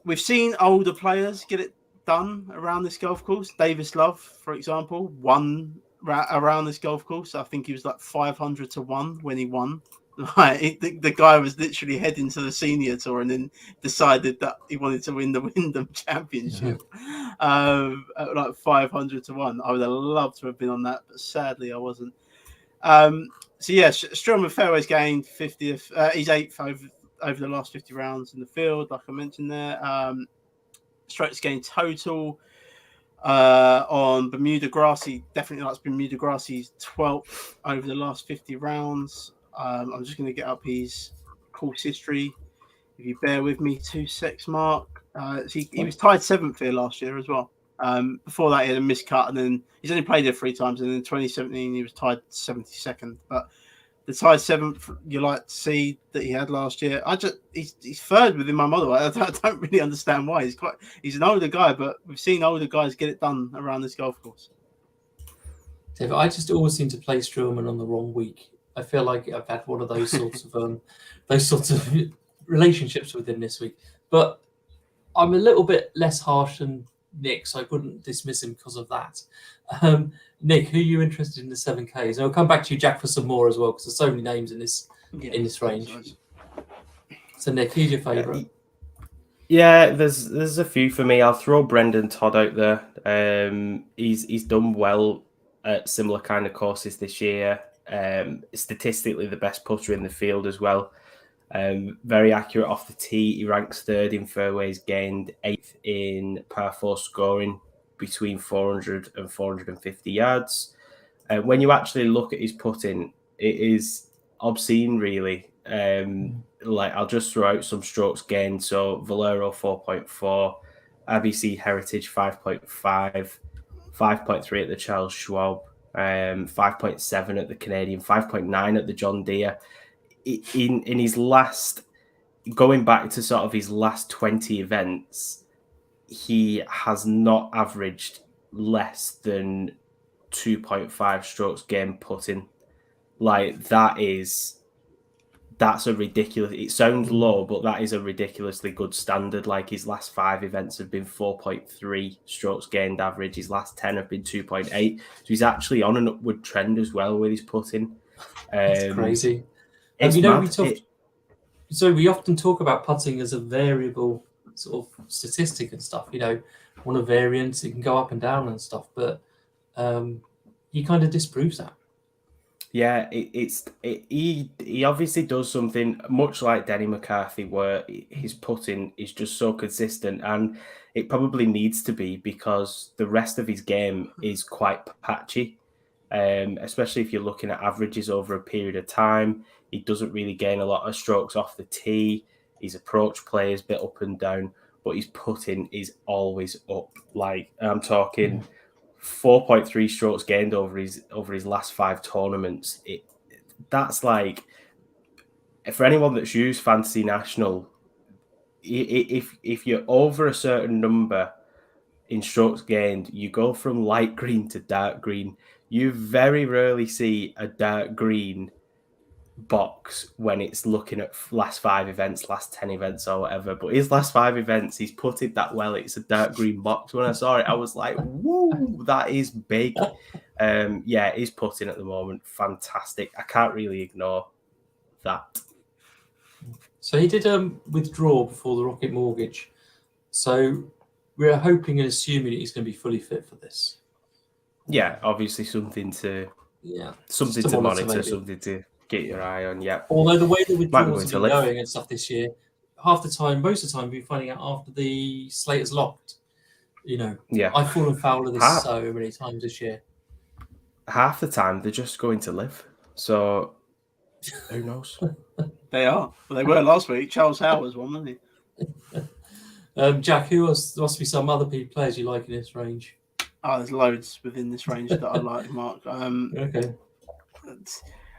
We've seen older players get it done around this golf course. Davis Love, for example, won around this golf course. I think he was like 500 to 1 when he won. Like, the guy was literally heading to the senior tour and then decided that he wanted to win the Wyndham Championship at like 500 to 1. I would have loved to have been on that, but sadly I wasn't. So yeah, Strowman fairways gained 50th. He's 8th over the last 50 rounds in the field, like I mentioned there. Strokes gained total on Bermuda grass. He definitely likes Bermuda grass. He's 12th over the last 50 rounds. I'm just going to get up his course history. If you bear with me, 2 secs, Mark. He was tied 7th here last year as well. Before that, he had a miscut, and then he's only played there 3 times. And in 2017, he was tied 72nd. But the tied 7th, you like to see that he had last year. He's 3rd within my model. I don't really understand why. He's an older guy, but we've seen older guys get it done around this golf course. So I just always seem to play Strowman on the wrong week. I feel like I've had one of those sorts of relationships with him this week. But I'm a little bit less harsh than Nick, so I wouldn't dismiss him because of that. Nick, who are you interested in the 7Ks? And I'll come back to you, Jack, for some more as well, because there's so many names in this range. So Nick, who's your favourite? Yeah, there's a few for me. I'll throw Brendan Todd out there. He's done well at similar kind of courses this year. Statistically the best putter in the field as well. Very accurate off the tee. He ranks 3rd in fairways gained, 8th in par 4 scoring between 400 and 450 yards. When you actually look at his putting, it is obscene, really. Like, I'll just throw out some strokes gained. So Valero 4.4, ABC Heritage 5.5, 5.3 at the Charles Schwab, 5.7 at the Canadian, 5.9 at the John Deere. In his last, going back to sort of his last 20 events, he has not averaged less than 2.5 strokes gained putting. Like, that's a ridiculous, it sounds low, but that is a ridiculously good standard. Like, his last 5 events have been 4.3 strokes gained average. His last 10 have been 2.8. So he's actually on an upward trend as well with his putting. It's crazy. It's so we often talk about putting as a variable sort of statistic and stuff. One of variance, it can go up and down and stuff, but he kind of disproves that. Yeah, he obviously does something much like Denny McCarthy, where his putting is just so consistent, and it probably needs to be because the rest of his game is quite patchy, especially if you're looking at averages over a period of time. He doesn't really gain a lot of strokes off the tee. His approach play is a bit up and down, but his putting is always up. Like, I'm talking 4.3 strokes gained over his last 5 tournaments. That's like, for anyone that's used Fantasy National, if you're over a certain number in strokes gained, you go from light green to dark green. You very rarely see a dark green box when it's looking at last 5 events, last 10 events or whatever. But his last 5 events, he's putted that well. It's a dark green box. When I saw it, I was like, whoa, that is big. Yeah, he's putting at the moment. Fantastic. I can't really ignore that. So he did withdraw before the Rocket Mortgage. So we're hoping and assuming that he's going to be fully fit for this. Yeah, obviously something to monitor, maybe. Something to get your eye on. Yeah. Although the way the withdrawals have been going and stuff this year, most of the time, we'll be finding out after the slate is locked. Yeah. I've fallen foul of this so many times this year. Half the time they're just going to live. So who knows? They are. Well, they were last week. Charles Howell was one, wasn't he? Jack, who else? There must be some other players you like in this range. Oh, there's loads within this range that I like, Mark. Okay.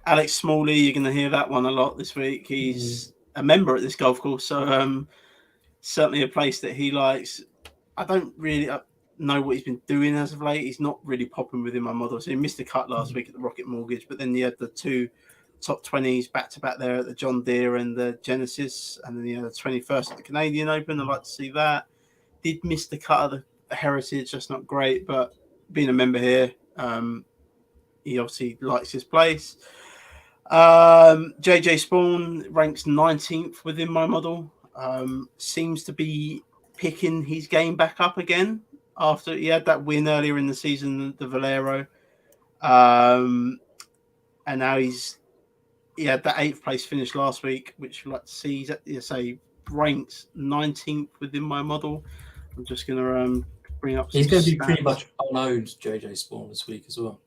Alex Smalley, you're going to hear that one a lot this week. He's a member at this golf course, so certainly a place that he likes. I don't really know what he's been doing as of late. He's not really popping within my model. So he missed the cut last week at the Rocket Mortgage, but then he had the 2 top 20s back to back there at the John Deere and the Genesis, and then he had the 21st at the Canadian Open. I'd like to see that. Did miss the cut of the Heritage. That's not great, but being a member here, he obviously likes his place. JJ Spawn ranks 19th within my model. Seems to be picking his game back up again after he had that win earlier in the season, the Valero. And now he had that 8th place finish last week, which I'd like to see. He's ranks 19th within my model. I'm just going to bring up. He's going to be pretty much unowned, JJ Spawn, this week as well.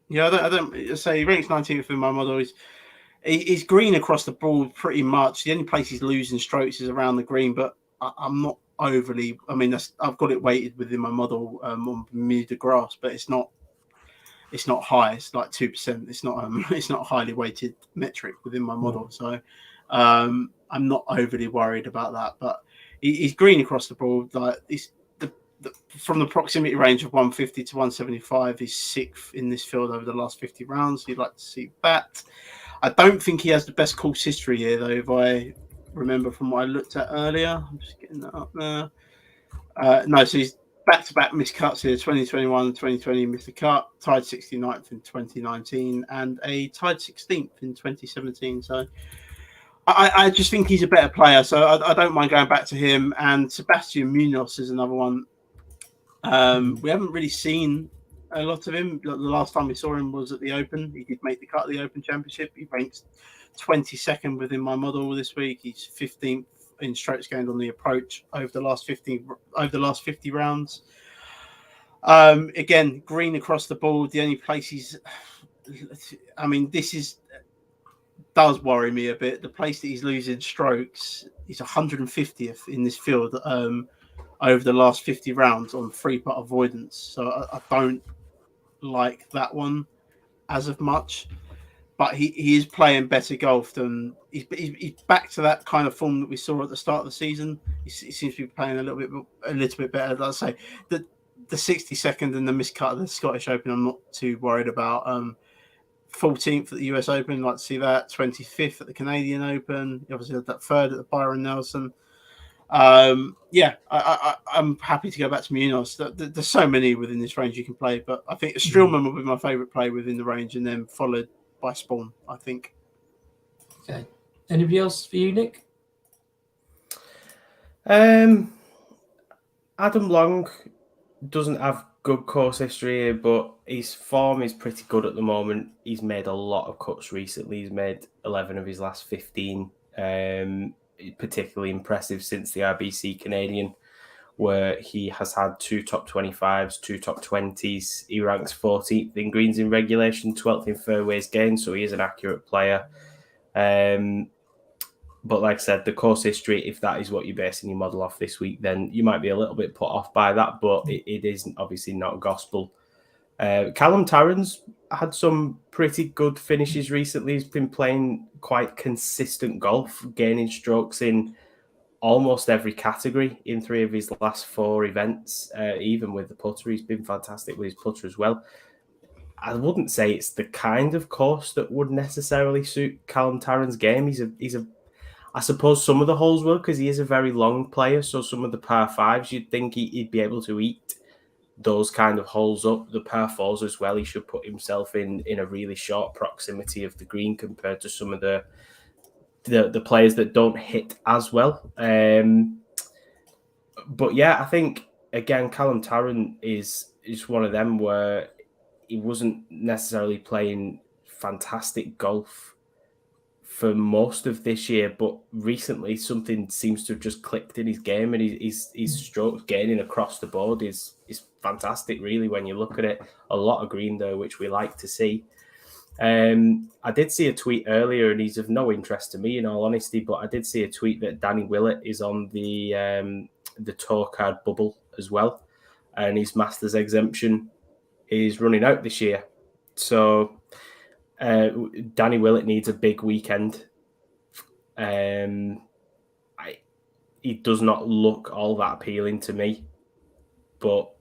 Yeah, I don't say he ranks 19th in my model. He's green across the board pretty much. The only place he's losing strokes is around the green, but I'm not overly. I mean, I've got it weighted within my model on Bermuda grass, but it's not high. It's like 2%. It's not a highly weighted metric within my model. So I'm not overly worried about that. But he's green across the board. Like from the proximity range of 150 to 175, he's 6th in this field over the last 50 rounds. You'd like to see that. I don't think he has the best course history here, though, if I remember from what I looked at earlier. I'm just getting that up there. No, so he's back-to-back missed cuts here, 2021 and 2020 missed a cut, tied 69th in 2019, and a tied 16th in 2017. So I just think he's a better player, so I don't mind going back to him. And Sebastian Munoz is another one. We haven't really seen a lot of him. The last time we saw him was at the Open. He did make the cut at the Open Championship. He ranks 22nd within my model this week. He's 15th in strokes gained on the approach over the last 50 rounds. Again, green across the board. The only place does worry me a bit. The place that he's losing strokes, he's 150th in this field over the last 50 rounds on 3-putt avoidance. So I don't like that one as of much. But he is playing better golf than he's back to that kind of form that we saw at the start of the season. He seems to be playing a little bit better. Let's say the 62nd and the miscut of the Scottish Open, I'm not too worried about. 14th at the US Open, like to see that. 25th at the Canadian Open. He obviously had that 3rd at the Byron Nelson. I'm happy to go back to Munoz. There's so many within this range you can play, but I think Streelman will be my favourite play within the range, and then followed by Spawn, I think. Okay. Anybody else for you, Nick? Adam Long doesn't have good course history here, but his form is pretty good at the moment. He's made a lot of cuts recently. He's made 11 of his last 15. Particularly impressive since the RBC Canadian, where he has had 2 top 25s, 2 top 20s. He ranks 14th in greens in regulation, 12th in fairways gained, so he is an accurate player. But like I said, the course history, if that is what you're basing your model off this week, then you might be a little bit put off by that, but it isn't obviously not gospel. Callum Tarrant's had some pretty good finishes recently. He's been playing quite consistent golf, gaining strokes in almost every category in 3 of his last 4 events. Even with the putter, he's been fantastic with his putter as well. I wouldn't say it's the kind of course that would necessarily suit Callum Tarrant's game. I suppose some of the holes will, because he is a very long player. So some of the par 5s, you'd think he'd be able to eat those kind of holes up. The par 4s as well, he should put himself in a really short proximity of the green compared to some of the players that don't hit as well. But yeah, I think again, Callum Tarrant is one of them where he wasn't necessarily playing fantastic golf for most of this year, but recently something seems to have just clicked in his game, and his strokes gaining across the board is fantastic, really, when you look at it. A lot of green, though, which we like to see. I did see a tweet earlier, and he's of no interest to me, in all honesty, but I did see a tweet that Danny Willett is on the tour card bubble as well, and his Masters exemption is running out this year. So Danny Willett needs a big weekend. He does not look all that appealing to me. but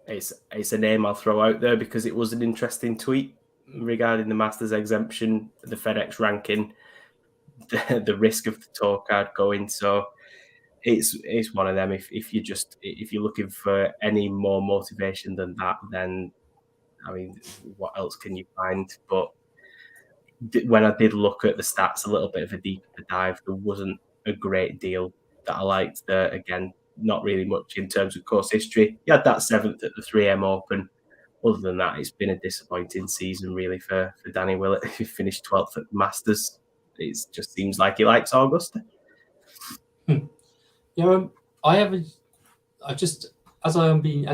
it's a name I'll throw out there because it was an interesting tweet regarding the Masters exemption, the FedEx ranking, the risk of the tour card going. So it's one of them. If you're looking for any more motivation than that, then I mean, what else can you find? But when I did look at the stats, a little bit of a deeper dive, there wasn't a great deal that I liked there. Again, not really much in terms of course history. He had that 7th at the 3M Open. Other than that, it's been a disappointing season really for Danny Willett. He finished 12th at the Masters. It just seems like he likes Augusta. Yeah, as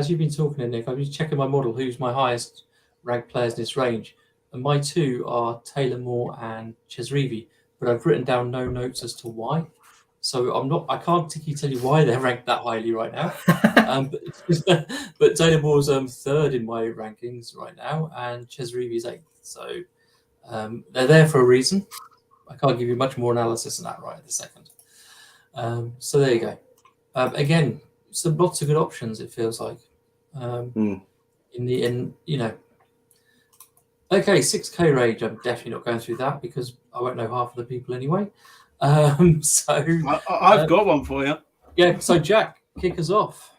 you've been talking, Nick, I've been checking my model, who's my highest ranked players in this range. And my two are Taylor Moore and Chesreavy, but I've written down no notes as to why. So I can't particularly tell you why they're ranked that highly right now. But Taylor Moore's third in my rankings right now, and Chesreavy's 8th. So they're there for a reason. I can't give you much more analysis than that right this second. So there you go. Again, some lots of good options. It feels like Okay, 6K range. I'm definitely not going through that because I won't know half of the people anyway. I've got one for you. Yeah, so Jack, kick us off.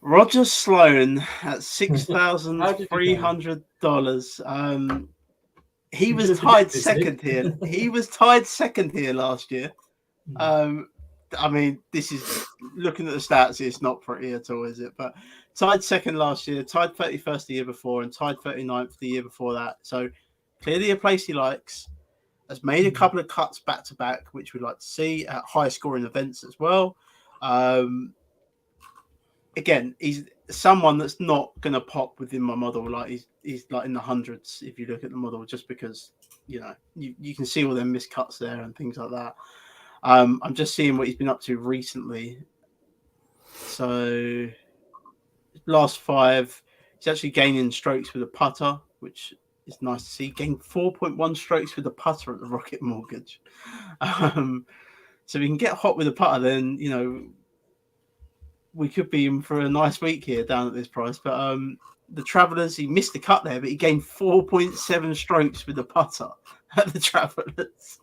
Roger Sloan at $6,300. He was tied second here. He was tied second here last year. I mean, this is looking at the stats. It's not pretty at all, is it? But tied second last year, tied 31st the year before, and tied 39th the year before that. So clearly a place he likes. Has made a couple of cuts back to back, which we'd like to see at high scoring events as well. Again, he's someone that's not going to pop within my model. Like he's like in the hundreds if you look at the model, just because you can see all them missed cuts there and things like that. I'm just seeing what he's been up to recently. So last 5, he's actually gaining strokes with a putter, which is nice to see. Gained 4.1 strokes with a putter at the Rocket Mortgage. So we can get hot with a putter, then we could be in for a nice week here down at this price. But the Travellers, he missed the cut there, but he gained 4.7 strokes with the putter at the Travellers.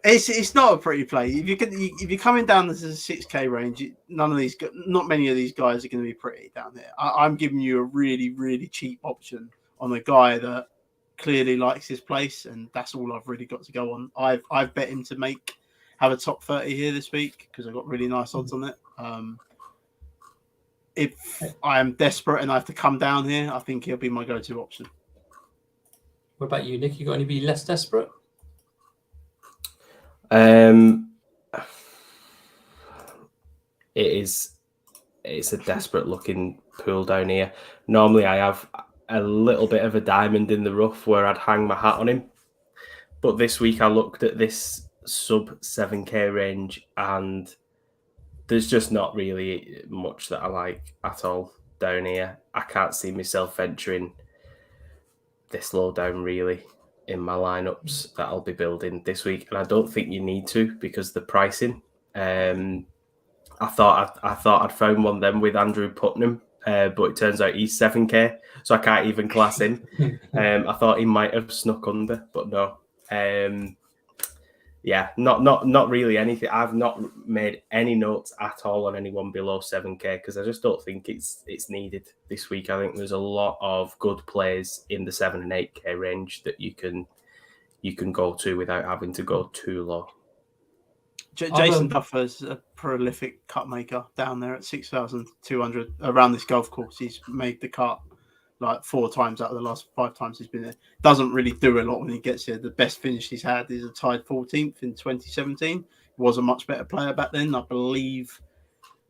It's not a pretty play. If you're coming down to the 6K range, not many of these guys are going to be pretty down there. I'm giving you a really, really cheap option on a guy that clearly likes his place, and that's all I've really got to go on. I've bet him to have a top 30 here this week because I got really nice odds on it. If I am desperate and I have to come down here, I think he'll be my go-to option. What about you, Nick? You got any less desperate? It's a desperate looking pool down here. Normally I have a little bit of a diamond in the rough where I'd hang my hat on him, but this week I looked at this sub 7K range and there's just not really much that I like at all down here. I can't see myself venturing this low down really in my lineups that I'll be building this week, and I don't think you need to because the pricing. I thought I'd found one then with Andrew Putnam, but it turns out he's 7K, so I can't even class him. I thought he might have snuck under, but no. Yeah, not really anything. I've not made any notes at all on anyone below 7K because I just don't think it's needed this week. I think there's a lot of good plays in the 7 and 8K range that you can go to without having to go too low. Jason Duffer's a prolific cut maker down there at 6,200 around this golf course. He's made the cut like 4 times out of the last 5 times he's been there. Doesn't really do a lot when he gets here. The best finish he's had is a tied 14th in 2017. He was a much better player back then. I believe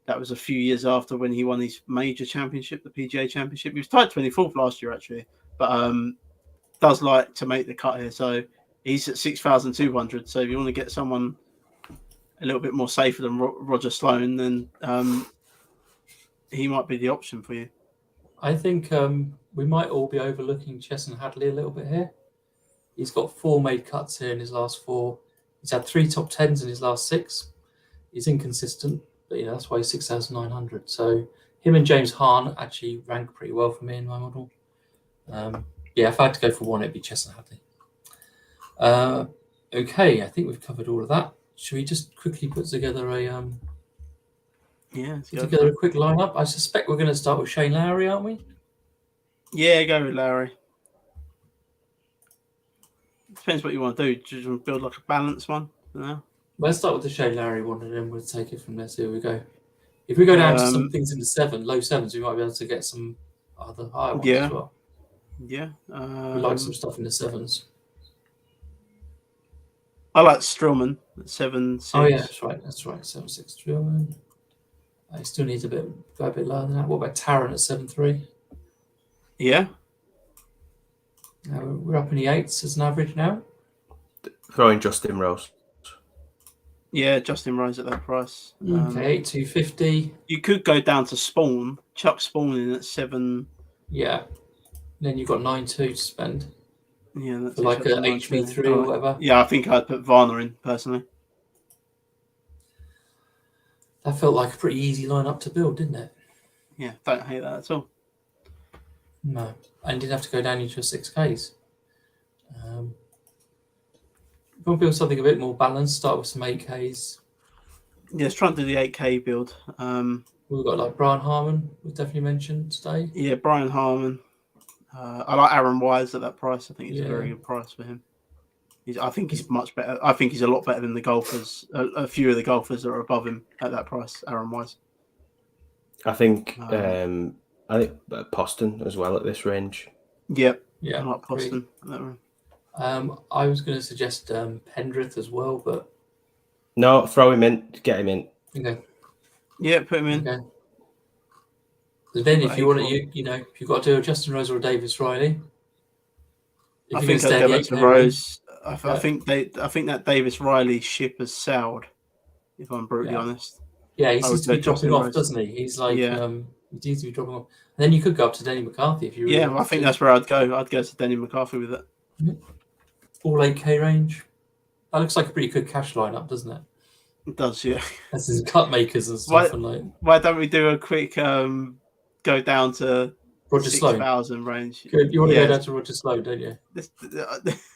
that was a few years after when he won his major championship, the PGA Championship. He was tied 24th last year, actually, but does like to make the cut here. So he's at 6,200. So if you want to get someone a little bit more safer than Roger Sloan, then he might be the option for you. I think we might all be overlooking Chesson Hadley a little bit here. He's got 4 made cuts here in his last 4. He's had 3 top 10s in his last 6. He's inconsistent. But that's why he's 6,900. So him and James Hahn actually rank pretty well for me in my model. If I had to go for one, it'd be Chestnut Hadley. Okay, I think we've covered all of that. Should we just quickly put together a quick lineup? I suspect we're going to start with Shane Lowry, aren't we? Yeah, go with Lowry. Depends what you want to do. Do you want to build like a balanced one? No. Let's start with the Shane Lowry one, and then we'll take it from there. So here we go. If we go down to some things in the low sevens, we might be able to get some other higher ones as well. Yeah. We like some stuff in the sevens. I like Strillman at 7-6. Oh yeah, that's right. 7-6 Strillman. I still need go a bit lower than that. What about Taron at 7-3? Yeah. We're up in the 8s as an average now. Throwing Justin Rose. Yeah, Justin Rose at that price. Okay, 8-250. You could go down to Spawn. Chuck Spawn in at 7. Yeah. Then you've got 9-2 to spend. Yeah, that's like a HV3 or whatever. Yeah, I think I'd put Varner in personally. That felt like a pretty easy lineup to build, didn't it? Yeah, don't hate that at all. No, and didn't have to go down into your 6Ks. If you want to build something a bit more balanced, start with some 8Ks. Yeah, let's try and do the 8K build. We've got like Brian Harmon, we've definitely mentioned today. Yeah, Brian Harmon. I like Aaron Wise at that price. I think it's a very good price for him. I think he's much better. I think he's a lot better than the golfers. A few of the golfers that are above him at that price. Aaron Wise. I think Poston as well at this range. Yep. Yeah, I like Poston. I was going to suggest Pendrith as well, but no, throw him in. Get him in. Okay. Yeah, put him in. Okay. Then, if you want to, if you've got to do a Justin Rose or a Davis Riley, I think I'd go back to Rose. I think that Davis Riley ship has sailed. If I'm brutally honest. Yeah, he seems to be dropping off, doesn't he? He's like, he seems to be dropping off. And then you could go up to Denny McCarthy if you. Really I think that's where I'd go. I'd go to Denny McCarthy with it. All 8K range. That looks like a pretty good cash lineup, doesn't it? It does, yeah. That's his cut makers and stuff. Why don't we do a quick go down to Roger 6,000 range? Good. You want to go down to Roger Sloan, don't you?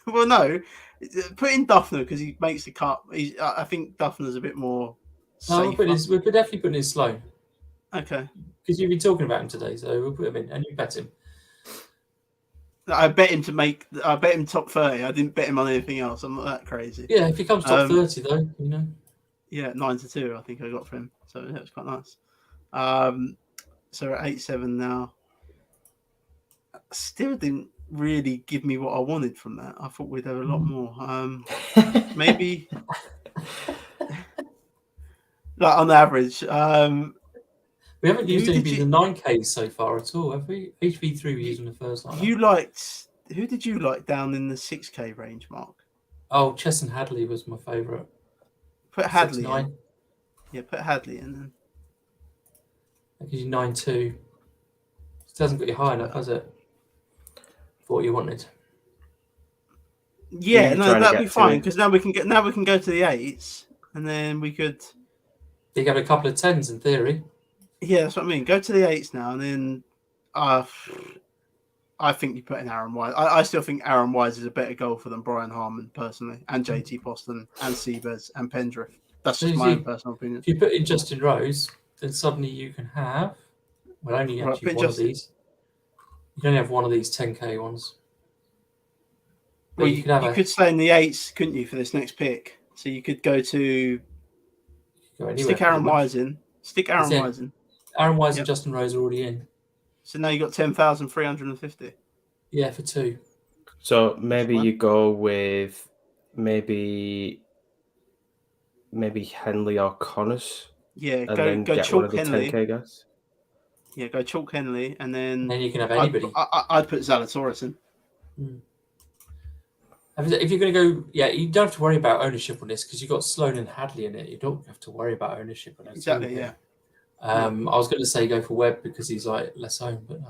Well, no. Put in Duffner because he makes the cut. I think Duffner's a bit more safe. We're definitely putting in Sloan. Okay. Because you've been talking about him today, so we'll put him in, and you bet him. I bet him top 30. I didn't bet him on anything else. I'm not that crazy. Yeah, if he comes top 30, though, Yeah, 9-2. I think I got for him, so that was quite nice. So we're at 8-7 now. Still didn't really give me what I wanted from that. I thought we'd have a lot more. Maybe like on average. We haven't used any of the 9Ks so far at all, have we? HV3 we used in the first line. Who did you like down in the 6K range, Mark? Oh, Chesson Hadley was my favourite. Put Hadley in. Yeah, put Hadley in then. That gives you 9-2. It hasn't got you high enough, has it? For what you wanted. Yeah, no, that'd be fine because now we can go to the 8s, and then we could. You got a couple of 10s in theory. Yeah, that's what I mean. Go to the 8s now, and then I think you put in Aaron Wise. I still think Aaron Wise is a better golfer than Brian Harmon personally, and JT Poston, and Seabers, and Pendrith. That's just my own personal opinion. If you put in Justin Rose, then suddenly you can have only actually one of these. You can only have one of these 10K ones. Well, you could stay in the 8s, couldn't you, for this next pick? So you could go to stick Aaron Wise in. Stick Aaron Wise in. Aaron Wise and Justin Rose are already in. So now you got 10,350. Yeah, for 2. So maybe you go with maybe Henley or Connors. Yeah, go chalk Henley. 10K guys. Yeah, go chalk Henley, and then you can have anybody. I'd put Zalatoris in. If you're going to go, you don't have to worry about ownership on this because you've got Sloan and Hadley in it. You don't have to worry about ownership on it. Exactly, yeah. I was going to say go for Webb because he's like less owned, but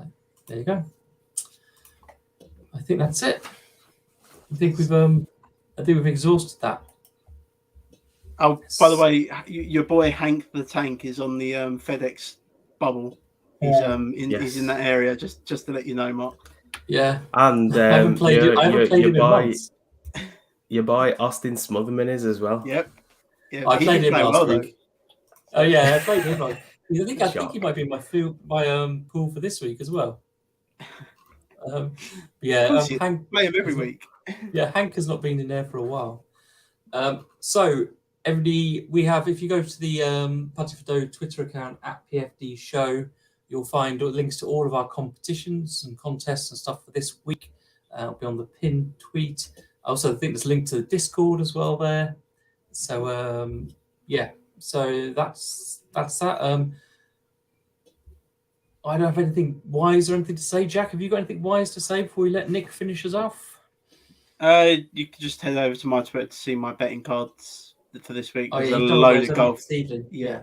there you go. I think that's it. I think we've exhausted that. Oh, by the way, your boy Hank the Tank is on the FedEx bubble. He's he's in that area. Just to let you know, Mark. Yeah, And I haven't played him. I haven't played him in months. Your boy Austin Smotherman is as well. Yep. Yeah, I played him last well, week. Oh yeah, I played him. I think he Shock. might be in my pool for this week as well. Hank play him every week. Yeah, Hank has not been in there for a while. So we have, if you go to the Putting for Dough Twitter account at PFD Show, you'll find links to all of our competitions and contests and stuff for this week. It'll be on the pinned tweet. I also think there's a link to the Discord as well there. So so that's that. I don't have anything wise or anything to say. Jack, have you got anything wise to say before we let Nick finish us off? You can just head over to my Twitter to see my betting cards for this week. There's a load of golf. Yeah.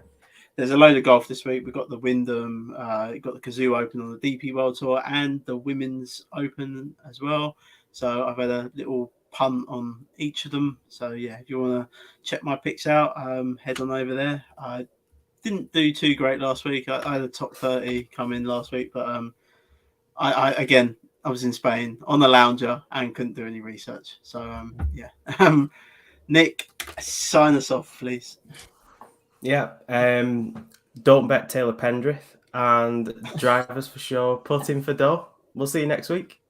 There's a load of golf this week. We've got the Wyndham, got the Kazoo Open on the DP World Tour and the Women's Open as well. So I've had a little punt on each of them. So yeah, if you want to check my picks out, head on over there. I didn't do too great last week. I had a top 30 come in last week, but I was in Spain on the lounger and couldn't do any research. So Nick, sign us off, please. Yeah. Don't bet Taylor Pendrith and drivers for sure. Putting for dough. We'll see you next week.